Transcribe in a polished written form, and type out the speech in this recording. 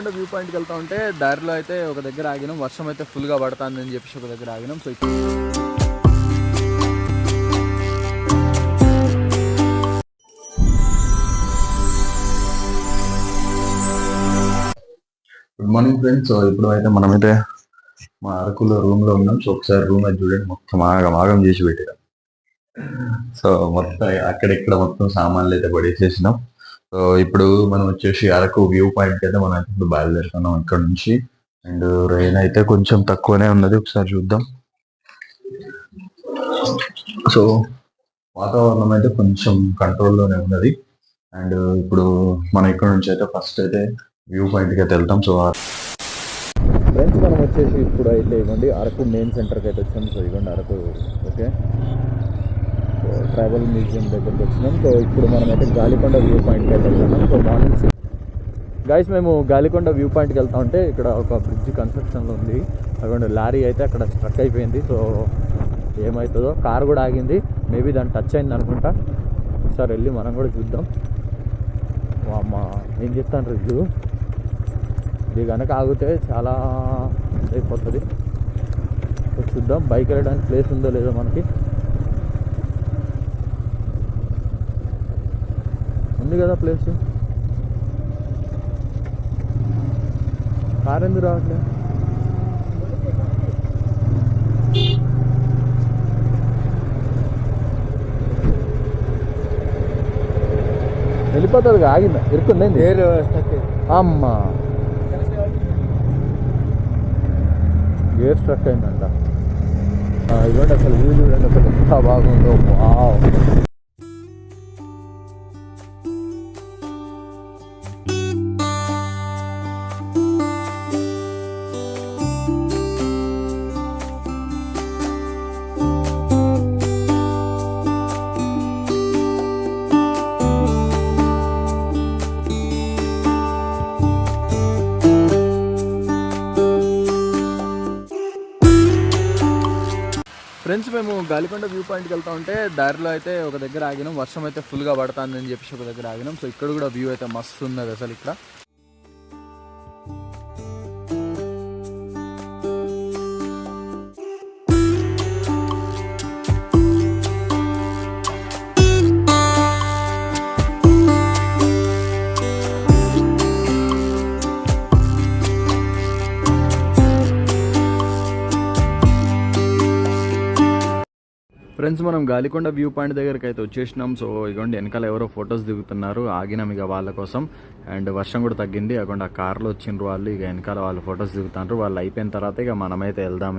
Galikonda view పాయింట్కి వెళ్తా ఉంటే దారిలో అయితే ఒక దగ్గర ఆగినాం. వర్షం అయితే ఫుల్గా పడుతుంది అని చెప్పేసి ఒక దగ్గర ఆగినాం. So good morning friends. So ఇప్పుడు అయితే మనమైతే మా అరకులో రూమ్ లో ఉన్నాం. సో ఒకసారి రూమ్ అయితే చూడండి, మొత్తం ఆగం చేసి పెట్టారు. సో మొత్తం అక్కడిక్కడ మొత్తం సామాన్లు అయితే పడేసేసినాం. సో ఇప్పుడు మనం వచ్చేసి అరకు వ్యూ పాయింట్ అయితే మనం అయితే ఇప్పుడు బయలుదేరుతున్నాం ఇక్కడ నుంచి. అండ్ రెయిన్ అయితే కొంచెం తక్కువనే ఉన్నది, ఒకసారి చూద్దాం. సో వాతావరణం అయితే కొంచెం కంట్రోల్లోనే ఉన్నది. అండ్ ఇప్పుడు మనం ఇక్కడ నుంచి అయితే ఫస్ట్ అయితే వ్యూ పాయింట్కి అయితే వెళ్తాం. సో ఫ్రెండ్స్ మనం వచ్చేసి ఇప్పుడు అయితే ఇవ్వండి అరకు మెయిన్ సెంటర్కి అయితే వచ్చాం. సో ఇవ్వండి అరకు ఓకే ట్రైబల్ మ్యూజియం దగ్గరికి వచ్చినాం. సో ఇప్పుడు మనం అయితే గాలికొండ వ్యూ పాయింట్కి అయితే వెళ్తున్నాం. సో మార్నింగ్ గైస్ మేము గాలికొండ వ్యూ పాయింట్కి వెళ్తా ఉంటే ఇక్కడ ఒక బ్రిడ్జ్ కన్స్ట్రక్షన్లో ఉంది. అక్కడ లారీ అయితే అక్కడ స్ట్రక్ అయిపోయింది. సో ఏమవుతుందో, కార్ కూడా ఆగింది, మేబీ దాన్ని టచ్ అయింది అనుకుంటా. ఒకసారి వెళ్ళి మనం కూడా చూద్దాం. అమ్మ ఏం చెప్తాను రిజ్జు, ఇది కనుక ఆగితే చాలా అయిపోతుంది. సో చూద్దాం బైక్ వెళ్ళడానికి ప్లేస్ ఉందో లేదో మనకి. ఉంది కదా ప్లేస్, కార్ ఎందుకు రావట్లేదు? వెళ్ళిపోతుంది, ఆగిందా? ఇరుకుంది అమ్మా, గేర్ స్ట్రక్ అయిందంట. ఇవ్వండి అసలు వ్యూ చూడండి, అసలు ఎంత బాగుందో. వావ్. ఫ్రెండ్స్ మేము గాలికొండ వ్యూ పాయింట్కి వెళ్తా ఉంటే దారిలో అయితే ఒక దగ్గర ఆగినాం. వర్షం అయితే ఫుల్గా పడుతుంది అని చెప్పేసి ఒక దగ్గర ఆగినాం. సో ఇక్కడ కూడా వ్యూ అయితే మస్తు ఉన్నది అసలు ఇక్కడ. ఫ్రెండ్స్ మనం గాలికొండ వ్యూ పాయింట్ దగ్గరికి అయితే వచ్చేసినాం. సో ఇగోండి వెనకాల ఎవరో ఫొటోస్ దిగుతున్నారు, ఆగినాం ఇక వాళ్ళ కోసం. అండ్ వర్షం కూడా తగ్గింది, అక్కడ ఆ కార్లో వచ్చిండ్రు వాళ్ళు. ఇక వెనకాల వాళ్ళు ఫొటోస్ దిగుతారు. వాళ్ళు అయిపోయిన తర్వాత ఇక మనమైతే వెళ్దాం.